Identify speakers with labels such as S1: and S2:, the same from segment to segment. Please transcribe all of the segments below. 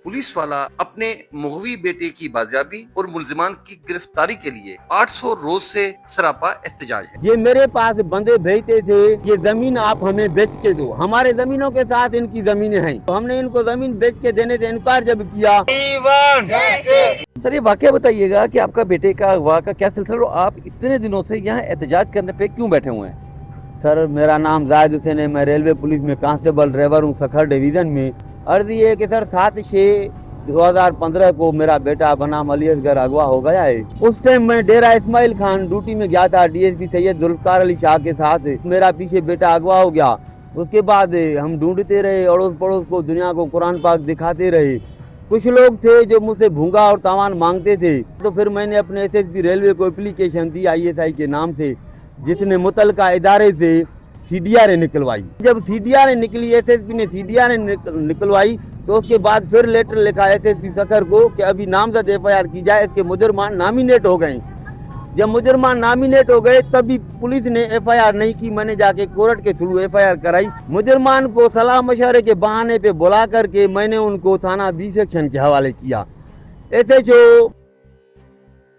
S1: Police वाला अपने मुगवी बेटे की बाजियाबी और मुलजिमान की गिरफ्तारी के लिए 800 रोज से सरापा एहतजाज है।
S2: ये मेरे पास बंदे भेजते थे, ये जमीन आप हमें बेच के दो, हमारे जमीनों के साथ इनकी जमीनें हैं, तो हमने इनको जमीन बेच के देने से इनकार जब किया।
S3: सर ये वाकया बताइएगा कि आपका बेटे का अगवा का क्या सिलसिला और आप इतने दिनों से यहाँ एहतजाज करने पे क्यों बैठे हुए हैं?
S2: सर मेरा नाम जाहिद हुसैन है, मैं रेलवे पुलिस में कांस्टेबल ड्राइवर हूँ सखर डिवीजन में। अर्ज ये है कि सर 7/6/2015 को मेरा बेटा बनाम अली असगर अगवा हो गया है। उस टाइम मैं डेरा इस्माइल खान ड्यूटी में गया था डीएसपी सैयद जुल्फकार अली शाह के साथ। मेरा पीछे बेटा अगवा हो गया। उसके बाद हम ढूंढते रहे, अड़ोस पड़ोस को दुनिया को कुरान पाक दिखाते रहे। कुछ लोग थे जो मुझसे भूंगा और तावान मांगते थे, तो फिर मैंने अपने एसएसपी रेलवे को एप्लीकेशन दी ISI के नाम से, जिसने मुतलका इदारे से CDR निकलवाई। जब CDR निकली, SSP ने CDR निकलवाई, तो उसके बाद फिर लेटर लिखा SSP सखर को कि अभी नामजद FIR की जाए, इसके मुजरमान नामिनेट हो गए। जब मुजरमान नामिनेट हो गए तभी पुलिस ने FIR नहीं की। मैंने जाके कोर्ट के थ्रू FIR कराई। मुजरमान को सलाह मशवरे के बहाने पे बुला करके मैंने उनको थाना B सेक्शन के हवाले किया। SHO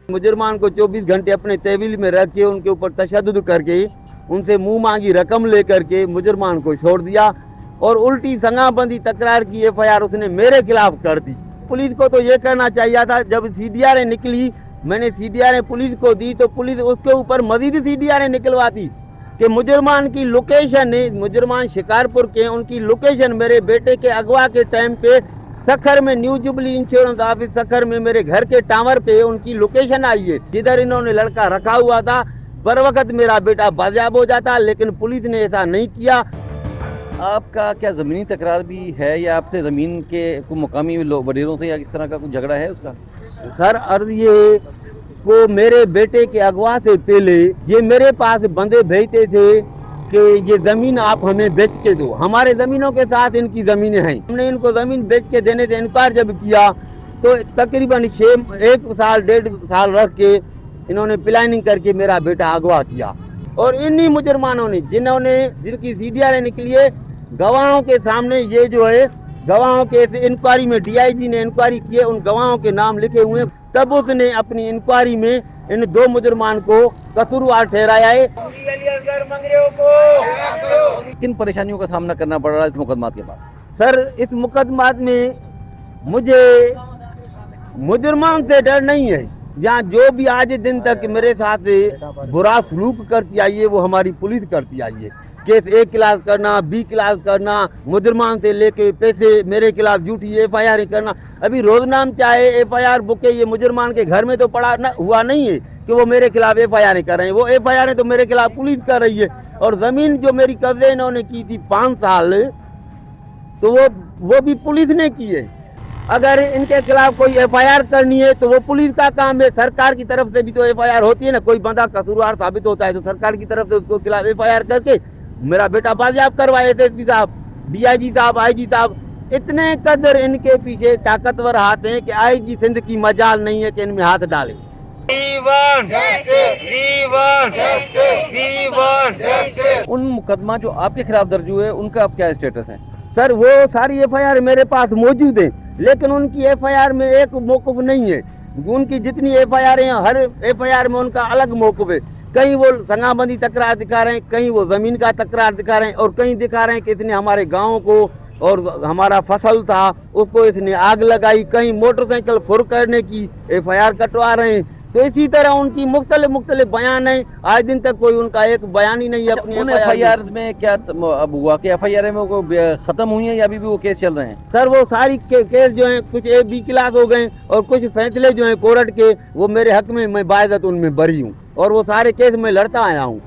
S2: मुजरमान को 24 घंटे अपने तहवील में रख के उनके ऊपर तशद्दुद करके उनसे मुंह मांगी रकम लेकर के मुजरमान को छोड़ दिया और उल्टी संगाबंदी तकरार की FIR उसने मेरे खिलाफ कर दी। पुलिस को तो ये करना चाहिए था, जब CDR निकली मैंने CDR पुलिस को दी तो पुलिस उसके ऊपर मजीद CDR निकलवाती कि मुजरमान की लोकेशन, मुजरमान शिकारपुर के, उनकी लोकेशन मेरे बेटे के अगवा के टाइम पे सखर में new jubilee insurance office Sukkur में मेरे घर के टावर पे उनकी लोकेशन आई है, जिधर इन्होंने लड़का रखा हुआ था। बर वक्त मेरा बेटा बाजियाब हो जाता, लेकिन पुलिस ने ऐसा नहीं किया।
S3: आपका क्या ज़मीनी तकरार भी है या आपसे ज़मीन के कोई मुकामी वडीरों से या किस तरह का कुछ झगड़ा है उसका?
S2: सर अर्ज ये को मेरे बेटे के अगवा से पहले ये मेरे पास बंदे भेजते थे कि ये जमीन आप हमें बेच के दो, हमारे जमीनों के साथ इनकी जमीनें हैं। हमने इनको जमीन बेच के देने से इनकार जब किया तो तकरीबन 1 साल 1.5 साल रख के इन्होंने प्लानिंग करके मेरा बेटा अगवा किया। और इन्हीं मुजरमानों ने जिनकी CDR निकली है, गवाहों के सामने ये जो है गवाहों के इंक्वायरी में DIG ने इंक्वायरी की है, उन गवाहों के नाम लिखे हुए। तब उसने अपनी इंक्वायरी में इन 2 मुजरमान को कसूरवार ठहराया है।
S3: किन परेशानियों का सामना करना पड़ रहा है इस मुकदमा के बाद?
S2: सर इस मुकदमा में मुझे मुजरमान से डर नहीं है। जहाँ जो भी आज दिन तक मेरे साथ बुरा सलूक करती आई है वो हमारी पुलिस करती आई है। केस A क्लास करना, B क्लास करना, मुजरमान से लेके पैसे मेरे खिलाफ झूठी FIR करना। अभी रोजनाम चाहे FIR बुक है, ये मुजरमान के घर में तो पड़ा हुआ नहीं है कि वो मेरे खिलाफ FIR कर रहे हैं। वो FIR तो मेरे खिलाफ पुलिस कर रही है। और ज़मीन जो मेरी कब्जे इन्होंने की थी 5 साल, तो वो भी पुलिस ने की है। अगर इनके खिलाफ कोई FIR करनी है तो वो पुलिस का काम है। सरकार की तरफ से भी तो FIR होती है ना। कोई बंदा कसूरवार साबित होता है तो सरकार की तरफ से उसको खिलाफ FIR करके मेरा बेटा बाजियाब करवाए। SSP साहब, DIG साहब, IG साहब, इतने कदर इनके पीछे ताकतवर हाथ हैं कि IG सिंध की मजाल नहीं है कि इनमें हाथ डाले।
S3: उन मुकदमा जो आपके खिलाफ दर्ज हुए उनका अब क्या स्टेटस है?
S2: सर वो सारी FIR मेरे पास मौजूद है, लेकिन उनकी FIR में एक मौक़िफ़ नहीं है। उनकी जितनी FIR हैं हर FIR में उनका अलग मौक़िफ़ है। कहीं वो संगाबंदी तकरार दिखा रहे हैं, कहीं वो ज़मीन का तकरार दिखा रहे हैं, और कहीं दिखा रहे हैं कि इसने हमारे गाँव को और हमारा फसल था उसको इसने आग लगाई। कहीं मोटरसाइकिल फुर करने की FIR कटवा रहे हैं। तो इसी तरह उनकी मुख्तलिफ बयान है। आज दिन तक कोई उनका एक बयान ही नहीं है अपनी
S3: FIR में। क्या अब हुआ कि FIR में वो ख़त्म हुई है या अभी भी वो केस चल रहे हैं?
S2: सर वो सारी केस जो हैं कुछ A B क्लास हो गए और कुछ फैसले जो हैं कोर्ट के वो मेरे हक में, मैं बाइज़्ज़त उनमें बरी हूँ और वो सारे केस मैं लड़ता आया हूँ।